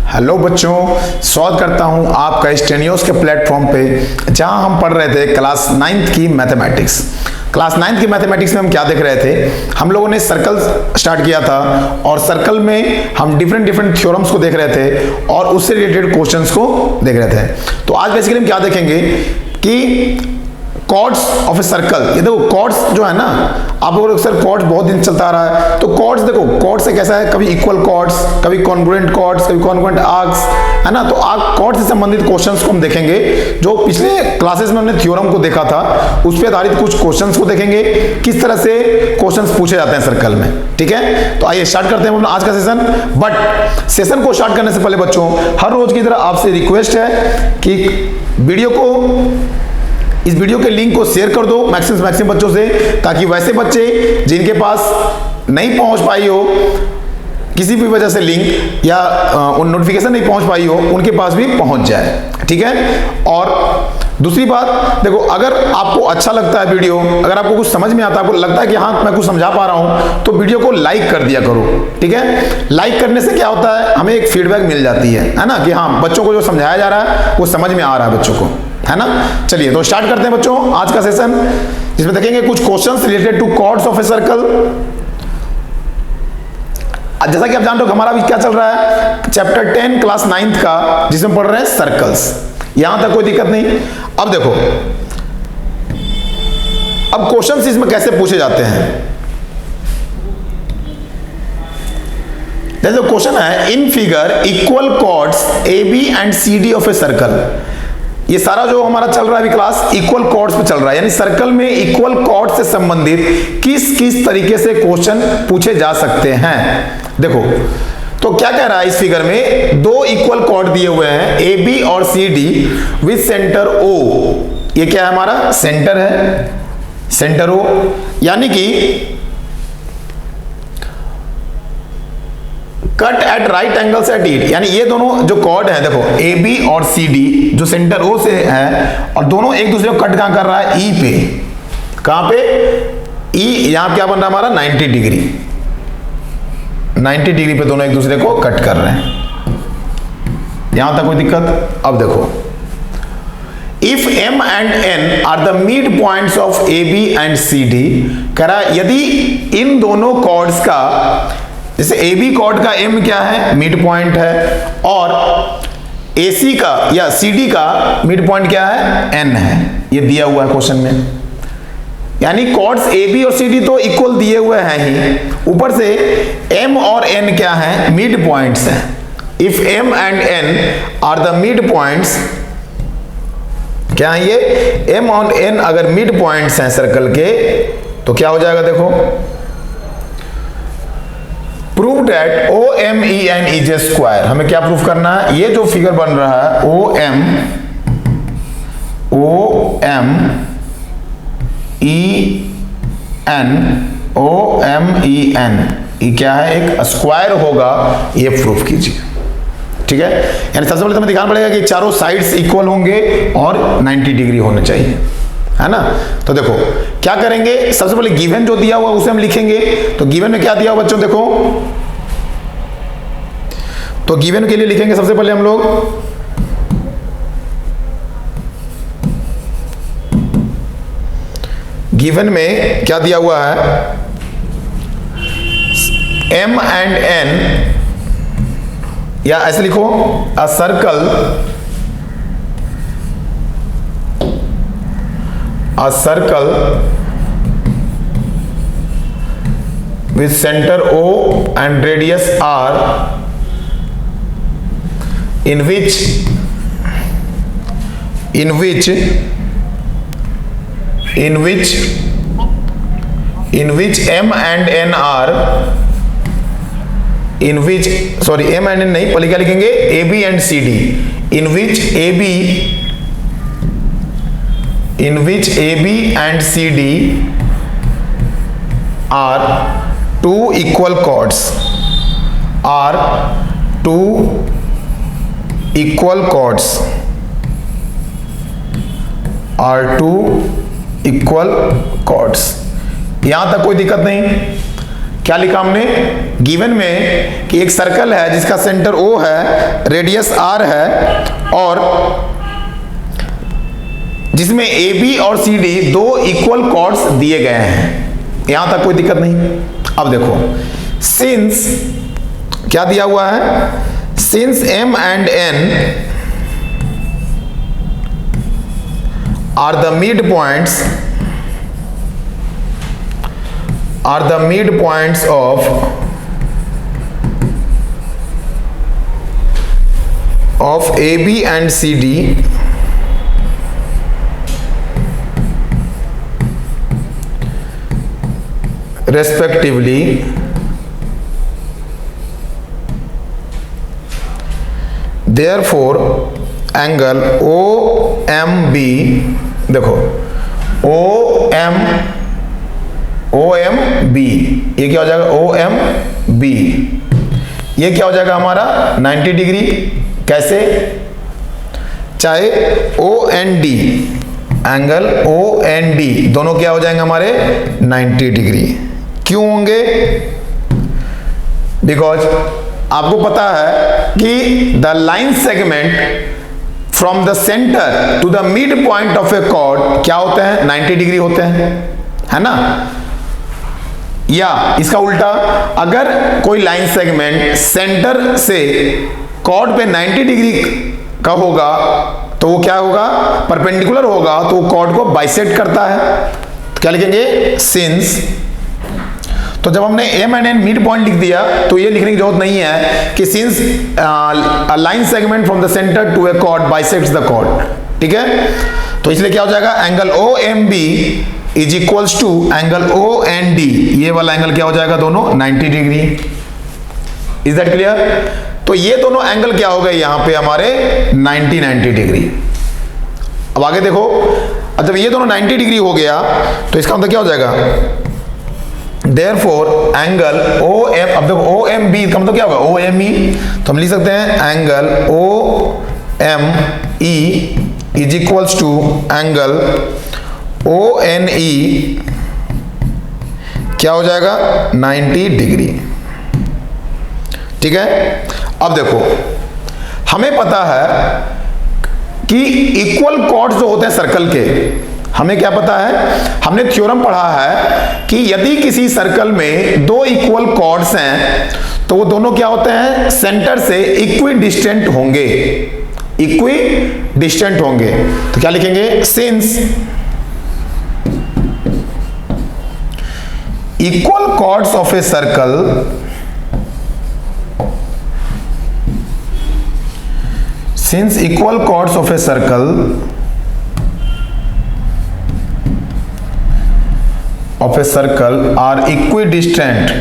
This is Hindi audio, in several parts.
हेलो बच्चों, स्वागत करता हूं आपका स्टेनियोस के प्लेटफॉर्म पे, जहां हम पढ़ रहे थे क्लास 9th की मैथमेटिक्स। क्लास 9th की मैथमेटिक्स में हम क्या देख रहे थे? हम लोगों ने सर्कल स्टार्ट किया था और सर्कल में हम डिफरेंट थ्योरम्स को देख रहे थे और उससे रिलेटेड क्वेश्चंस को देख रहे थे। तो आज बेसिकली हम क्या देखेंगे कि कॉर्ड्स ऑफ ए सर्कल। ये देखो कॉर्ड्स जो है ना, आप लोगों को सर कॉर्ड्स बहुत दिन चलता आ रहा है, तो कॉर्ड्स देखो, कॉर्ड्स से कैसा है, कभी इक्वल कॉर्ड्स, कभी कॉन्ग्रुएंट कॉर्ड्स, कभी कॉन्ग्रुएंट आर्क्स, है ना। तो आप कॉर्ड्स से संबंधित क्वेश्चंस को हम देखेंगे। जो पिछले क्लासेस में हमने थ्योरम को देखा था, उस पर आधारित कुछ क्वेश्चंस को देखेंगे, किस तरह से क्वेश्चंस पूछे जाते हैं सर्कल में। ठीक है, तो आइए स्टार्ट करते हैं अपना आज का सेशन। बट सेशन को स्टार्ट करने से पहले बच्चों, हर रोज की तरह आपसे रिक्वेस्ट है कि इस वीडियो के लिंक को शेयर कर दो मैक्सिमम बच्चों से, ताकि वैसे बच्चे जिनके पास नहीं पहुंच पाई हो किसी भी वजह से लिंक या नोटिफिकेशन नहीं पहुंच पाई हो, उनके पास भी पहुंच जाए। ठीक है, और दूसरी बात देखो, अगर आपको अच्छा लगता है वीडियो, अगर आपको कुछ समझ में आता है, आपको लगता है कि हाँ मैं कुछ समझा पा रहा हूं, तो वीडियो को लाइक कर दिया करो। ठीक है, लाइक करने से क्या होता है, हमें एक फीडबैक मिल जाती है ना, कि हाँ बच्चों को जो समझाया जा रहा है वो समझ में आ रहा है बच्चों को, है ना। चलिए तो स्टार्ट करते हैं बच्चों आज का सेशन, जिसमें देखेंगे कुछ questions related to chords of a circle. जैसा कि आप जानते हो हमारा अभी क्या चल रहा है, चैप्टर 10 क्लास 9th का, जिसमें पढ़ रहे हैं सर्कल्स। यहां तक कोई दिक्कत नहीं। अब देखो, अब क्वेश्चंस इसमें कैसे पूछे जाते हैं। जैसे क्वेश्चन है, in figure equal chords A B and C D of a circle. ये सारा जो हमारा चल रहा है अभी क्लास, इक्वल कॉर्ड्स पे चल रहा है, यानी सर्कल में इक्वल कॉर्ड से संबंधित किस किस तरीके से क्वेश्चन पूछे जा सकते हैं। देखो तो क्या कह रहा है, इस फिगर में दो इक्वल कॉर्ड दिए हुए हैं ए बी और C D with centre O. ये क्या है, हमारा सेंटर है, सेंटर ओ, यानी कि cut at right angles at it, यानी ये दोनों जो कॉर्ड हैं, देखो ए बी और सी डी जो सेंटर ओ से है, और दोनों एक दूसरे को कट कहां कर रहा है, ई पे। कहां पे, ई। यहां क्या बन रहा है हमारा 90 डिग्री, 90 डिग्री पे दोनों एक दूसरे को कट कर रहे हैं। यहां तक कोई दिक्कत। अब देखो, if m and n are the mid points of A B and C D, कह रहा है यदि इन दोनों कॉर्ड्स का, जैसे ए बी कॉर्ड का m क्या है, मिड पॉइंट है, और AC का या CD का मिड पॉइंट क्या है, n है। ये दिया हुआ है क्वेश्चन में, यानी कॉर्ड्स ए बी और CD तो इक्वल दिए हुए हैं ही, ऊपर से m और n क्या है, मिड पॉइंट्स हैं। If m and n are the mid points, क्या है ये, m और n अगर मिड पॉइंट्स हैं सर्कल के, तो क्या हो जाएगा, देखो prove that O M E N is a square. हमें क्या प्रूफ करना है, ये जो फिगर बन रहा है ओ एम ई एन, ये क्या है, एक स्क्वायर होगा, ये प्रूफ कीजिए। ठीक है, यानी सबसे पहले हमें दिखाना पड़ेगा कि चारों साइड्स इक्वल होंगे और 90 डिग्री होने चाहिए, है ना। तो देखो क्या करेंगे, सबसे पहले गिवन जो दिया हुआ उसे हम लिखेंगे। तो गिवन में क्या दिया हुआ बच्चों, देखो तो गिवन के लिए लिखेंगे सबसे पहले हम लोग, गिवन में क्या दिया हुआ है, m एंड n, या ऐसे लिखो, a circle with center O and radius R, in which M and N are, M and N नहीं, पहले क्या लिखेंगे, A B and C D, in which A B and C D are two equal chords, यहां तक कोई दिक्कत नहीं। क्या लिखा हमने, गिवन में कि एक सर्कल है जिसका सेंटर O है, रेडियस R है और जिसमें AB और CD दो इक्वल कॉर्ड्स दिए गए हैं। यहां तक कोई दिक्कत नहीं। अब देखो, सिंस क्या दिया हुआ है, since M and N are the midpoints of AB and CD respectively, therefore angle OMB, देखो OMB ये क्या हो जाएगा, OMB ये क्या हो जाएगा हमारा 90 डिग्री। कैसे, चाहे OND, एंगल OND दोनों क्या हो जाएंगे हमारे 90 डिग्री। क्यों होंगे, बिकॉज आपको पता है कि the line segment from the centre to the mid point of a chord क्या होते हैं, 90 डिग्री होते हैं, है ना। या इसका उल्टा, अगर कोई लाइन सेगमेंट सेंटर से कॉर्ड पे 90 डिग्री का होगा तो वो क्या होगा, परपेंडिकुलर होगा, तो वो कॉर्ड को बाइसेक्ट करता है। तो क्या लिखेंगे, सिंस। तो जब हमने M and N mid point लिख दिया तो ये लिखने की जरूरत नहीं है कि since a line segment from the centre to a chord bisects the chord, ठीक है। तो इसलिए क्या हो जाएगा, angle OMB is equals to angle OND, ये वाला एंगल क्या हो जाएगा, दोनों 90 डिग्री। Is that clear. तो ये दोनों एंगल क्या हो गए यहां पे हमारे 90 डिग्री। अब आगे देखो, जब ये दोनों 90 डिग्री हो गया तो इसका मतलब क्या हो जाएगा, therefore एंगल OM, अब देखो OMB का मतलब क्या होगा, OME, तो हम लिख सकते हैं angle OME is equals to angle ONE क्या हो जाएगा 90 डिग्री, ठीक है। अब देखो, हमें पता है कि इक्वल कॉर्ड्स जो होते हैं सर्कल के, हमें क्या पता है, हमने थ्योरम पढ़ा है कि यदि किसी सर्कल में दो इक्वल कॉर्ड्स हैं तो वो दोनों क्या होते हैं, सेंटर से इक्वी डिस्टेंट होंगे, इक्वी डिस्टेंट होंगे। तो क्या लिखेंगे, since equal chords of a circle since equal chords of a circle are equidistant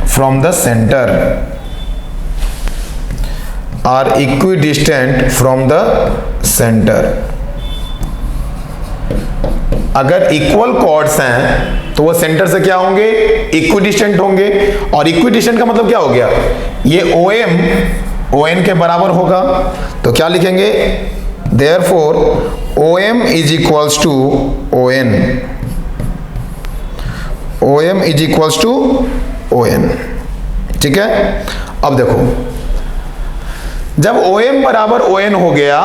from the center, अगर इक्वल कॉर्ड्स हैं तो वो सेंटर से क्या होंगे, इक्विडिस्टेंट होंगे। और इक्विडिस्टेंट का मतलब क्या हो गया, ये OM ON के बराबर होगा। तो क्या लिखेंगे, therefore OM is equals to ON, OM is equals to ON, ठीक है। अब देखो, जब OM बराबर ON हो गया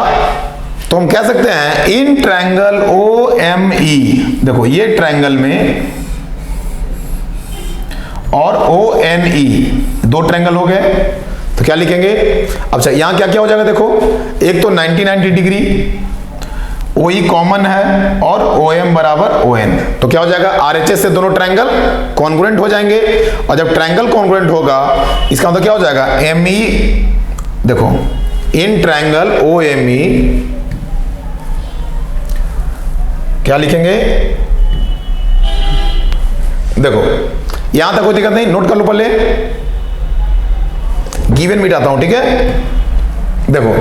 तो हम कह सकते हैं इन ट्रायंगल OME, देखो ये ट्रायंगल में और ONE दो ट्रायंगल हो गए। तो क्या लिखेंगे, अच्छा यहां क्या क्या हो जाएगा, देखो एक तो 90 डिग्री, OE कॉमन है और OM बराबर ON, तो क्या हो जाएगा, RHS से दोनों ट्रायंगल कॉन्ग्रुएंट हो जाएंगे। और जब ट्रायंगल कॉन्ग्रुएंट होगा इसका मतलब क्या हो जाएगा, ME, देखो इन ट्रायंगल OME क्या लिखेंगे, देखो यहां तक कोई दिक्कत नहीं, नोट कर लो पहले, गिवन मिटाता हूं, ठीक है। देखो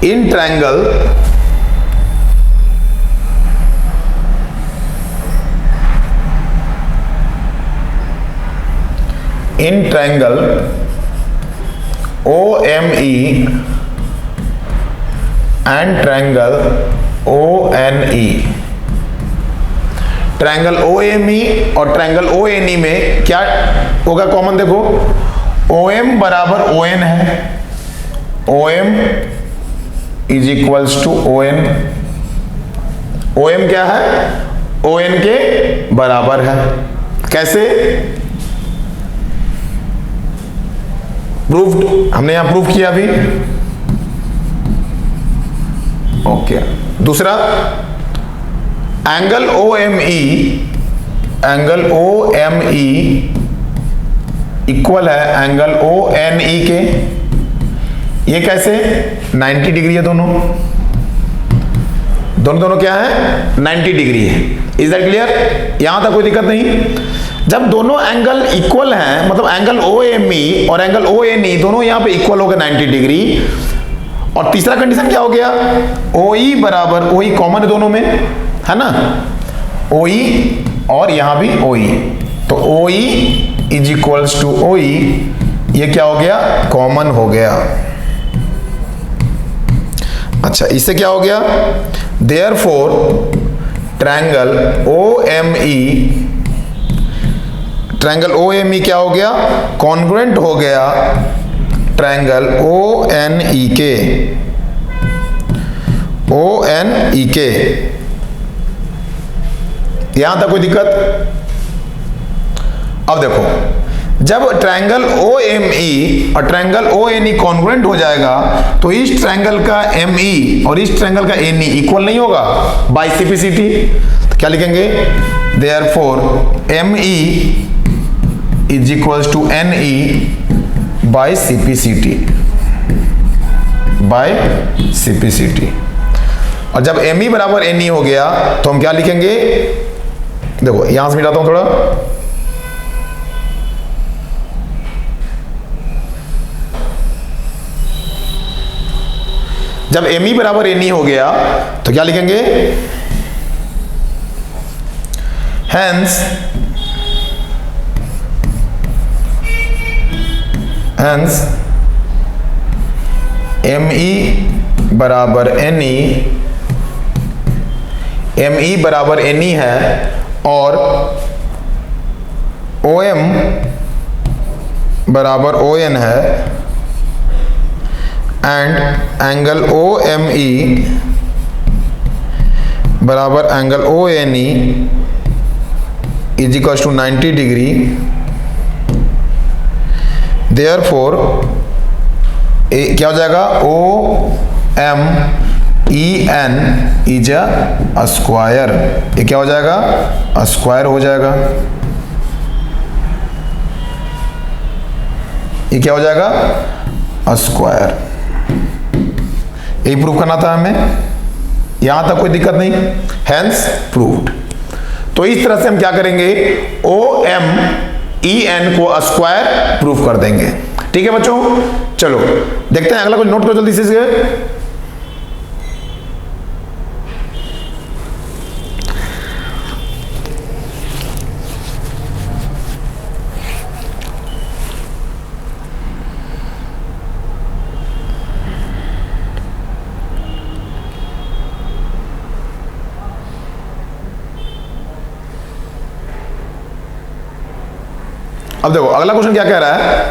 in triangle OME and triangle ONE। Triangle OME और ट्रायंगल ONE में क्या होगा कॉमन? देखो OM बराबर ON है, OM is equals to ON। OM क्या है? ON के बराबर है। कैसे प्रूव्ड? हमने यहां प्रूव किया अभी। ओके दूसरा एंगल OME इक्वल है एंगल ONE के। ये कैसे? 90 डिग्री है, दोनों क्या है? 90 डिग्री है। Is that clear? यहां तक कोई दिक्कत नहीं। जब दोनों एंगल इक्वल हैं, मतलब एंगल OME और एंगल ONE दोनों यहां पे इक्वल हो गए 90 डिग्री। और तीसरा कंडीशन क्या हो गया? OE बराबर OE कॉमन है दोनों में, है ना? OE और यहां भी OE, तो OE is equals to OE। ये क्या हो गया? कॉमन हो गया। अच्छा इससे क्या हो गया? देयरफॉर ट्रायंगल OME क्या हो गया? कॉन्ग्रुएंट हो गया ट्रायंगल ONE के। यहां तक कोई दिक्कत? अब देखो जब ट्रायंगल OME और ट्रायंगल ONE कॉन्ग्रुएंट हो जाएगा तो इस ट्रायंगल का ME और इस ट्रायंगल का NE इक्वल नहीं होगा बाय CPCT। तो क्या लिखेंगे? Therefore ME is equals to NE by CPCT। और जब ME बराबर NE हो गया तो हम क्या लिखेंगे? देखो यहां से मिलाता हूं थोड़ा। जब ME बराबर NE हो गया तो क्या लिखेंगे? Hence ME बराबर NE है और OM बराबर ON है एंड एंगल OME बराबर angle ONE is equal to 90 degree. Therefore क्या हो जाएगा? OMEN is a square. ये क्या हो जाएगा? स्क्वायर हो जाएगा। ये क्या हो जाएगा? स्क्वायर। यही प्रूव करना था हमें। यहां तक कोई दिक्कत नहीं, हेंस प्रूव्ड। तो इस तरह से हम क्या करेंगे? OMEN को स्क्वायर प्रूव कर देंगे। ठीक है बच्चों, चलो देखते हैं अगला। कुछ नोट करो जल्दी से। अब देखो अगला क्वेश्चन क्या कह रहा है?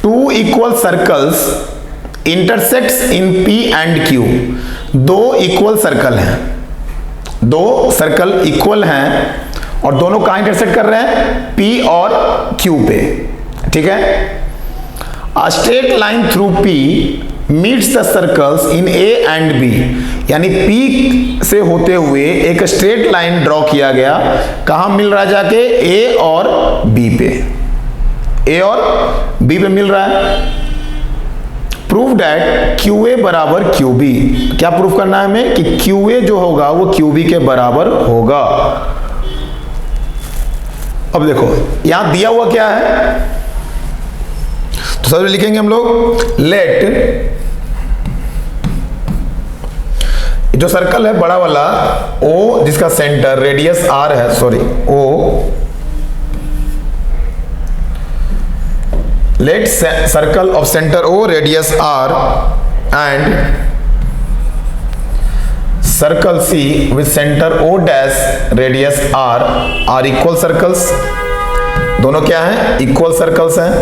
Two equal circles intersects in P and Q। दो इक्वल सर्कल हैं, दो सर्कल इक्वल हैं और दोनों कहां इंटरसेक्ट कर रहे हैं? P और Q पे। ठीक है। A straight line through P meets the circles in A and B। यानी P से होते हुए एक स्ट्रेट लाइन ड्रॉ किया गया। कहां मिल रहा है जाके? A और B पे। A और B पे मिल रहा है। प्रूव दैट QA बराबर QB। क्या प्रूफ करना है हमें? कि QA जो होगा वो QB के बराबर होगा। अब देखो यहां दिया हुआ क्या है, तो सबसे लिखेंगे हम लोग लेट जो सर्कल है बड़ा वाला O जिसका सेंटर रेडियस R है, sorry O, let circle of centre O radius R and circle C with centre O dash radius R are equal circles. दोनों क्या हैं? इक्वल सर्कल्स हैं,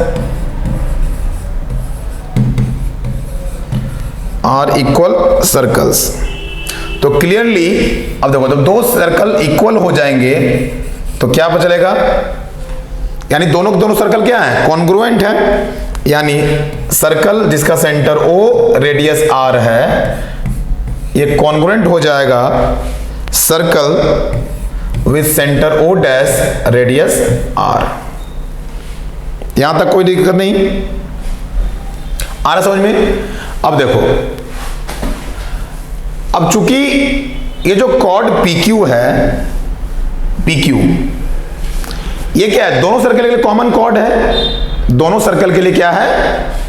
आर इक्वल सर्कल्स। तो क्लियरली अब देखो, जब दो सर्कल इक्वल हो जाएंगे तो क्या पता चलेगा, यानी दोनों सर्कल क्या है? कॉन्ग्रुएंट है, यानी सर्कल जिसका सेंटर O रेडियस R है ये कॉन्ग्रुएंट हो जाएगा circle with centre O dash radius R। यहां तक कोई दिक्कत नहीं आ रहा समझ में? अब देखो, अब चूंकि ये जो कॉर्ड PQ है, PQ ये क्या है? दोनों सर्कल के लिए कॉमन कॉर्ड है, दोनों सर्कल के लिए क्या है?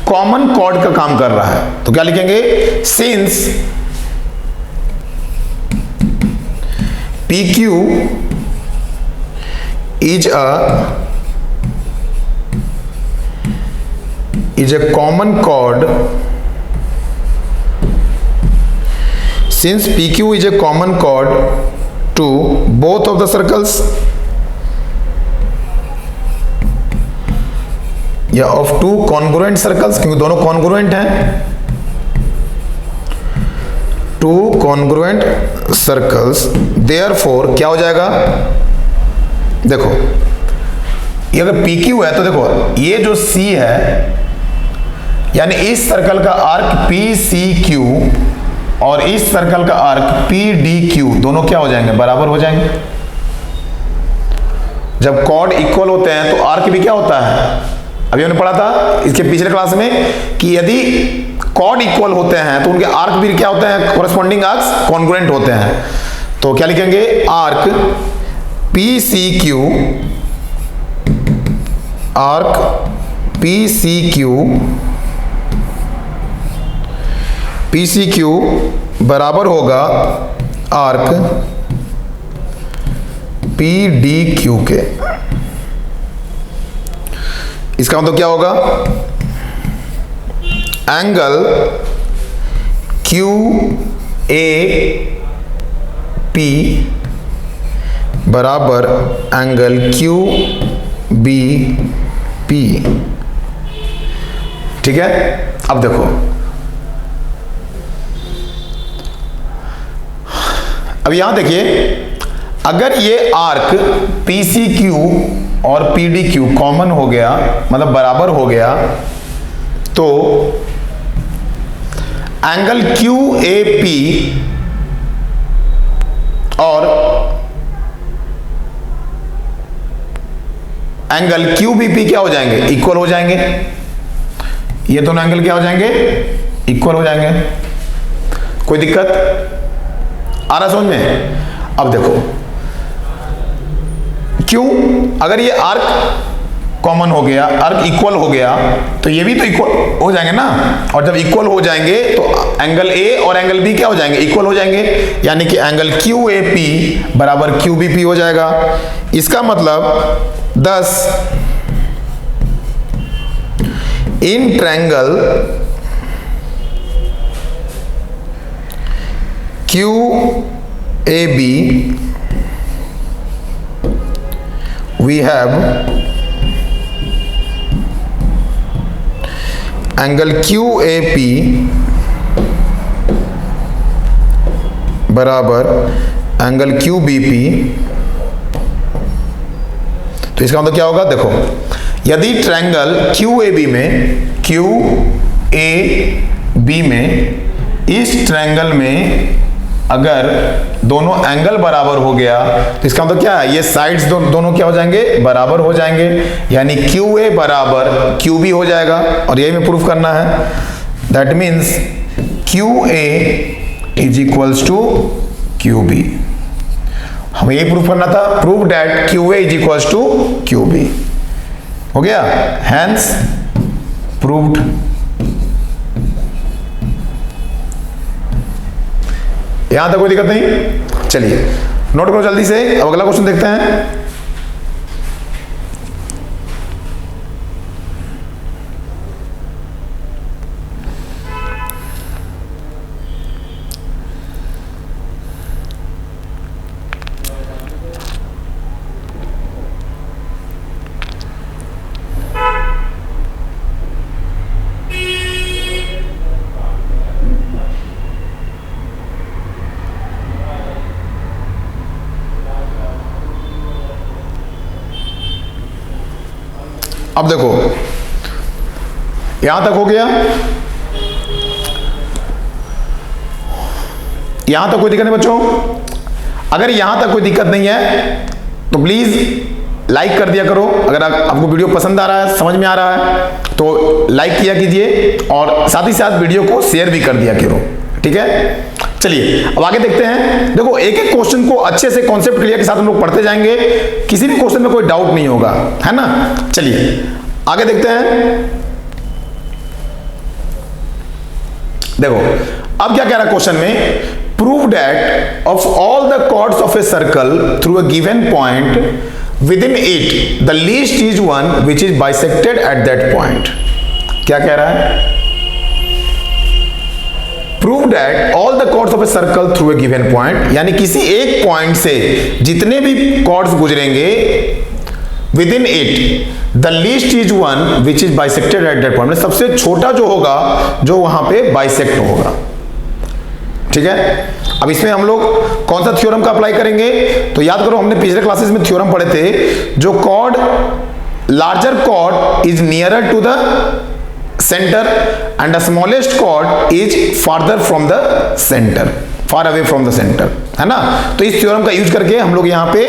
कॉमन कॉर्ड का काम कर रहा है। तो क्या लिखेंगे? Since PQ is a common chord, since PQ is a common chord to both of the circles, या of two congruent circles, क्योंकि दोनों congruent हैं, two congruent circles, therefore क्या हो जाएगा? देखो ये अगर PQ है तो देखो ये जो C है, यानी इस सर्कल का आर्क PCQ और इस सर्कल का आर्क PDQ दोनों क्या हो जाएंगे? बराबर हो जाएंगे। जब कॉर्ड इक्वल होते हैं तो आर्क भी क्या होता है? अभी हमने पढ़ा था इसके पिछले क्लास में कि यदि कॉर्ड इक्वल होते हैं तो उनके आर्क भी क्या होते हैं? कॉरेस्पॉन्डिंग आर्क्स कॉन्ग्रुएंट होते हैं। तो क्या लिखेंगे? आर्क PCQ, आर्क PCQ बराबर होगा आर्क PDQ के। इसका मतलब क्या होगा? एंगल QAP बराबर एंगल QBP। ठीक है, अब देखो, अब यहां देखिए, अगर ये आर्क PCQ और PDQ कॉमन हो गया, मतलब बराबर हो गया, तो एंगल QAP और एंगल QBP क्या हो जाएंगे? इक्वल हो जाएंगे। ये दोनों एंगल क्या हो जाएंगे? इक्वल हो जाएंगे। कोई दिक्कत आ रहा समझ में? अब देखो, क्यों? अगर ये आर्क कॉमन हो गया, आर्क इक्वल हो गया, तो ये भी तो इक्वल हो जाएंगे ना। और जब इक्वल हो जाएंगे तो एंगल A और एंगल B क्या हो जाएंगे? इक्वल हो जाएंगे, यानी कि एंगल QAP बराबर QBP हो जाएगा। इसका मतलब 10 in triangle QAB we have angle QAP बराबर एंगल QBP। तो इसका मतलब क्या होगा? देखो, यदि ट्रायंगल QAB में इस ट्रायंगल में अगर दोनों एंगल बराबर हो गया तो इसका मतलब क्या है? ये साइड्स दोनों क्या हो जाएंगे? बराबर हो जाएंगे, यानी QA बराबर QB हो जाएगा। और यही में प्रूफ करना है, that means QA is equals to QB। हमें यही प्रूफ करना था, prove that QA is equals to QB। हो गया, हैंस प्रूव्ड। यहां तक कोई दिक्कत नहीं? चलिए नोट करो जल्दी से, अब अगला क्वेश्चन देखते हैं। अब देखो यहां तक हो गया, यहां तक कोई दिक्कत नहीं बच्चों? अगर यहां तक कोई दिक्कत नहीं है तो प्लीज लाइक कर दिया करो। अगर आपको वीडियो पसंद आ रहा है, समझ में आ रहा है तो लाइक किया कीजिए और साथ ही साथ वीडियो को शेयर भी कर दिया करो, ठीक है? चलिए अब आगे देखते हैं। देखो एक एक क्वेश्चन को अच्छे से कॉन्सेप्ट क्लियर के साथ हम लोग पढ़ते जाएंगे, किसी भी क्वेश्चन में कोई डाउट नहीं होगा, है ना? चलिए आगे देखते हैं। देखो अब क्या कह रहा है क्वेश्चन में, prove that of all the chords of a circle through a given point within it the least is one which is bisected at that point. क्या कह रहा है? Prove that all the chords of a circle through a given point, यानी किसी एक पॉइंट से जितने भी कॉर्ड्स गुजरेंगे within it the least is one which is bisected at that point, सबसे छोटा जो होगा जो वहां पे बाइसेक्ट होगा, ठीक है? अब इसमें हम लोग कौन सा थ्योरम का अप्लाई करेंगे? तो याद करो हमने पिछले क्लासेस में थ्योरम पढ़े थे, जो chord larger chord is nearer to the center and the smallest chord is farther from the center, far away from the center, है ना? तो इस थ्योरम का यूज करके हम लोग यहाँ पे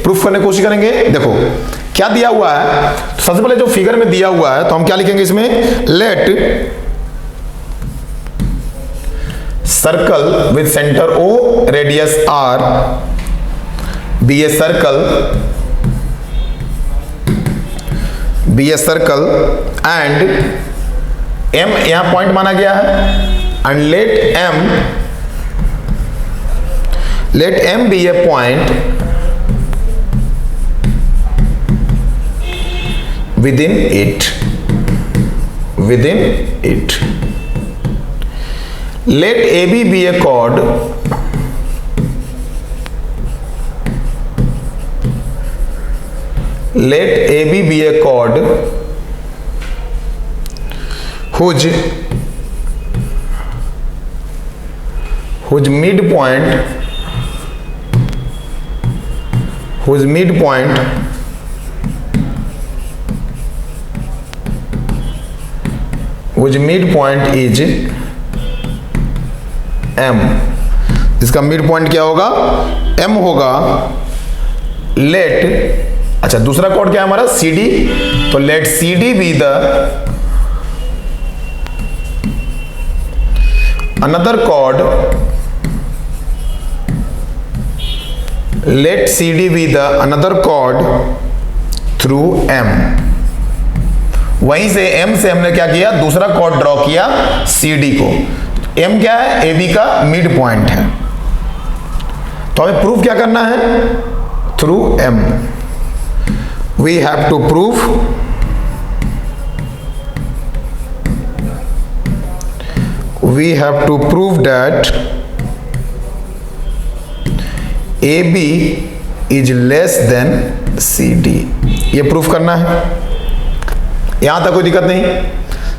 प्रूफ करने की कोशिश करेंगे। देखो क्या दिया हुआ है, तो सबसे पहले जो फिगर में दिया हुआ है तो हम क्या लिखेंगे इसमें, let circle with centre O radius R be a circle and M यहां पॉइंट माना गया है, and let M be a point within it, let AB be a chord whose midpoint is M, इसका मिड पॉइंट क्या होगा, M होगा। लेट, अच्छा दूसरा कॉर्ड क्या है हमारा, CD, तो let CD be the another chord, let CD be the another chord through M। वहीं से M से हमने क्या किया, दूसरा कॉर्ड ड्रॉ किया CD को। M क्या है, AB का मिड पॉइंट है, तो हमें प्रूफ क्या करना है, through M we have to prove that AB is less than CD, ये प्रूफ करना है। यहां तक कोई दिक्कत नहीं?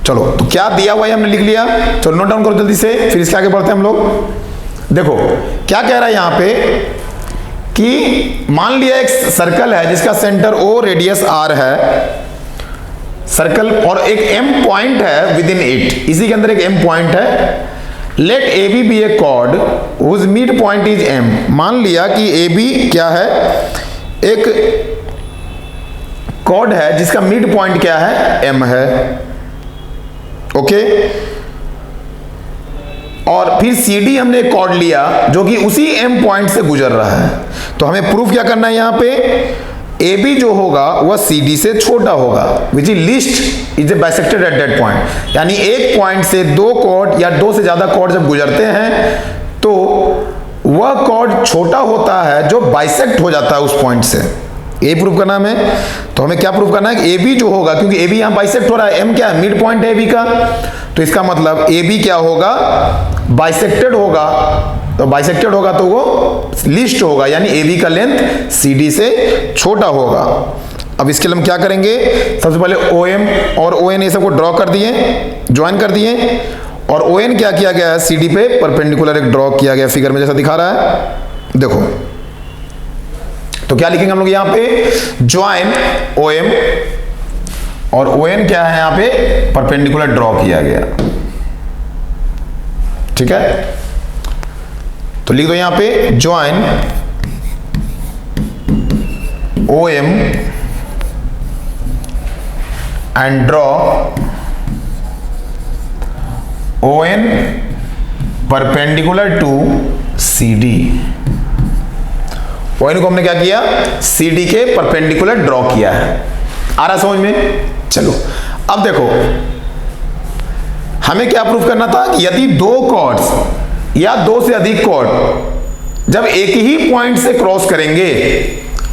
चलो तो क्या दिया हुआ है हमने लिख लिया, चलो नोट डाउन करो जल्दी से, फिर इसके आगे बढ़ते हैं हम लोग। देखो क्या कह रहा है यहां पे कि मान लिया एक सर्कल है जिसका सेंटर O रेडियस R है, सर्कल, और एक M पॉइंट है विद इन इट, इसी के अंदर एक M पॉइंट है। Let AB be a chord whose mid point is M, मान लिया कि AB क्या है, एक कॉर्ड है जिसका मिड पॉइंट क्या है, M है, ओके। और फिर CD हमने एक कॉर्ड लिया जो कि उसी M पॉइंट से गुजर रहा है, तो हमें प्रूफ क्या करना है यहां पे, AB जो होगा वह CD से छोटा होगा, which is least is bisected at that point, यानी एक पॉइंट से दो कॉर्ड या दो से ज्यादा कॉर्ड जब गुजरते हैं तो वह कॉर्ड छोटा होता है जो बाइसेक्ट हो जाता है उस पॉइंट से। ए प्रूव करना है हमें, तो हमें क्या प्रूव करना है कि ए बी जो होगा, क्योंकि ए बी यहां बाइसेक्ट हो रहा है, एम क्या है, मिड पॉइंट है ए बी का, तो इसका मतलब ए बी क्या होगा, बाइसेक्टेड होगा। तो बाइसेक्टेड होगा तो वो लीस्ट होगा, यानी ए बी का लेंथ सी डी से छोटा होगा। अब इसके लिए हम क्या करेंगे, सबसे पहले ओ एम और ओ एन ये सबको ड्रॉ कर दिए, ज्वाइन कर दिए, और ओ एन क्या किया गया है, सी डी पे परपेंडिकुलर एक ड्रॉ किया गया, फिगर में जैसा दिखा रहा है देखो। तो क्या लिखेंगे हम लोग यहां पे, ज्वाइन ओ एम और ओ एन क्या है, यहां पे परपेंडिकुलर ड्रॉ किया गया, ठीक है। तो लिख दो यहां पे join O M and draw O N perpendicular to C D. O N को हमने क्या किया, सी डी के परपेंडिकुलर ड्रॉ किया है। आ रहा समझ में? चलो अब देखो, हमें क्या प्रूफ करना था कि यदि दो कॉर्ड्स या दो से अधिक कॉर्ड जब एक ही पॉइंट से क्रॉस करेंगे,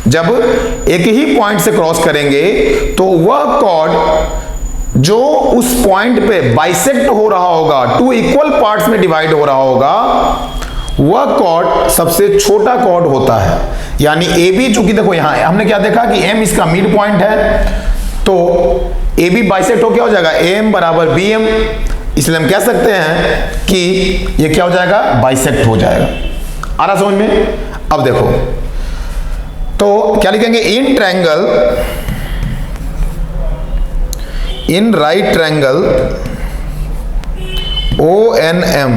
जब एक ही पॉइंट से क्रॉस करेंगे, तो वह कॉर्ड जो उस पॉइंट पे बाइसेक्ट हो रहा होगा, टू इक्वल पार्ट्स में डिवाइड हो रहा होगा, वह कॉर्ड सबसे छोटा कॉर्ड होता है। यानी ए बी, चूंकि देखो यहां हमने क्या देखा कि एम इसका मिड पॉइंट है, तो ए बी बाइसेक्ट हो क्या हो जाएगा, एम बराबर बी एम, इसलिए हम कह सकते हैं कि ये क्या हो जाएगा, बाइसेक्ट हो जाएगा। आ रहा समझ में? अब देखो, तो क्या लिखेंगे, in triangle, in right triangle O N M,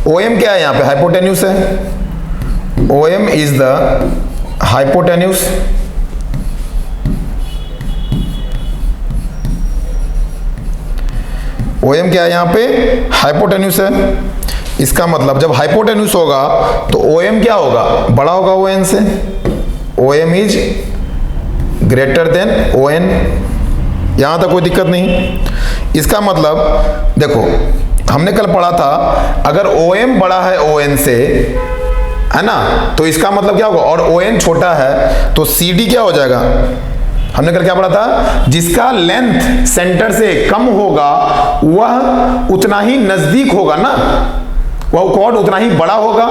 O M क्या है यहां पे, हाइपोटेन्यूस है, O M is the hypotenuse, O M क्या है यहां पे, हाइपोटेन्यूस है। इसका मतलब जब हाइपोटेन्यूस होगा तो ओ एम क्या होगा, बड़ा होगा ओ एन से, O M is greater than O N, यहां तक कोई दिक्कत नहीं। इसका मतलब देखो, हमने कल पढ़ा था अगर ओ एम बड़ा है ओ एन से, है ना, तो इसका मतलब क्या होगा, और ओ एन छोटा है तो सी डी क्या हो जाएगा, हमने कल क्या पढ़ा था, जिसका लेंथ सेंटर से कम होगा वह उतना ही नजदीक होगा ना, वह कॉर्ड उतना ही बड़ा होगा।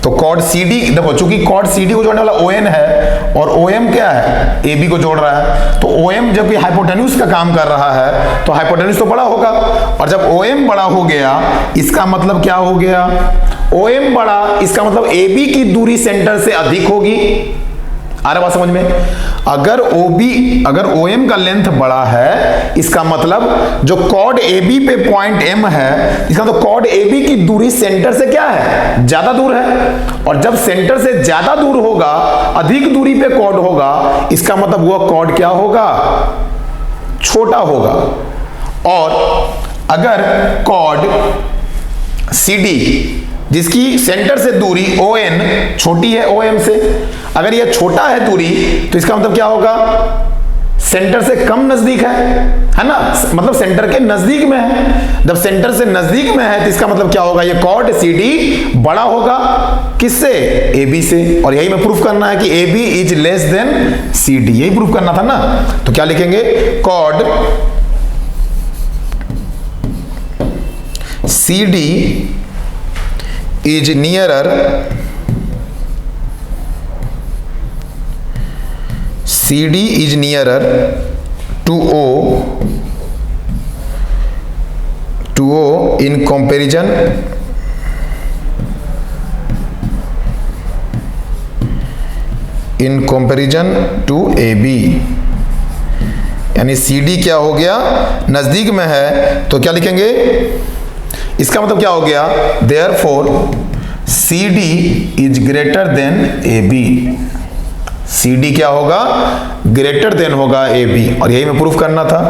तो कॉर्ड सी डी, देखो चूंकि कॉर्ड सी डी को जोड़ने वाला ओ एन है और ओ एम क्या है, ए बी को जोड़ रहा है, तो ओ एम जब हाइपोटेन्यूस का काम कर रहा है तो हाइपोटेन्यूस तो बड़ा होगा, और जब ओ एम बड़ा हो गया इसका मतलब क्या हो गया, ओ एम बड़ा, इसका मतलब ए बी की दूरी सेंटर से अधिक होगी। आ रहा बात समझ में? अगर ओ एम का लेंथ बड़ा है, इसका मतलब जो कॉर्ड ए बी पे पॉइंट एम है, इसका तो कॉर्ड ए बी की दूरी सेंटर से क्या है, ज्यादा दूर है, और जब सेंटर से ज्यादा दूर होगा, अधिक दूरी पे कॉर्ड होगा, इसका मतलब वह कॉर्ड क्या होगा, छोटा होगा। और अगर कॉर्ड सी डी जिसकी सेंटर से दूरी ओ एन छोटी है ओ एम से, अगर यह छोटा है दूरी, तो इसका मतलब क्या होगा, सेंटर से कम नजदीक है ना, मतलब सेंटर के नजदीक में है। जब सेंटर से नजदीक में है तो इसका मतलब क्या होगा, ये कॉर्ड सी डी बड़ा होगा किससे, ए बी से। और यही में प्रूफ करना है कि A B is less than C D, यही प्रूफ करना था ना। तो क्या लिखेंगे, chord C D is nearer CD is nearer to O in comparison to AB, यानी CD क्या हो गया, नजदीक में है, तो क्या लिखेंगे, इसका मतलब क्या हो गया, therefore CD is greater then AB, CD क्या होगा, ग्रेटर देन होगा AB, और यही में प्रूफ करना था,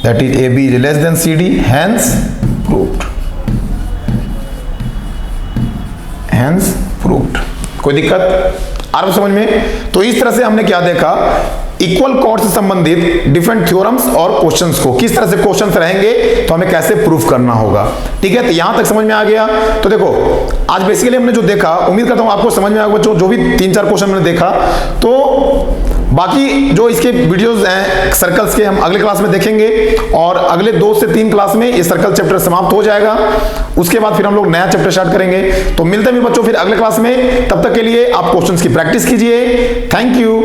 that is AB is less then CD, hence proved, hence proved. कोई दिक्कत आ रहा समझ में? तो इस तरह से हमने क्या देखा, इक्वल कॉर्ड से संबंधित डिफरेंट थ्योरम्स और क्वेश्चंस को, किस तरह से क्वेश्चंस रहेंगे तो हमें कैसे प्रूफ करना होगा। ठीक है, तो यहां तक समझ में आ गया। तो देखो आज बेसिकली हमने जो देखा, उम्मीद करता हूं आपको समझ में आ गया बच्चों, जो भी 3-4 क्वेश्चन मैंने देखा। तो बाकी जो इसके वीडियोस हैं सर्कल्स के, हम अगले क्लास में देखेंगे और अगले 2 से 3 क्लास में ये सर्कल चैप्टर समाप्त हो जाएगा। उसके बाद फिर हम लोग नया चैप्टर स्टार्ट करेंगे। तो मिलते हैं बच्चों फिर अगले क्लास में, तब तक के लिए आप क्वेश्चंस की प्रैक्टिस कीजिए। Thank you.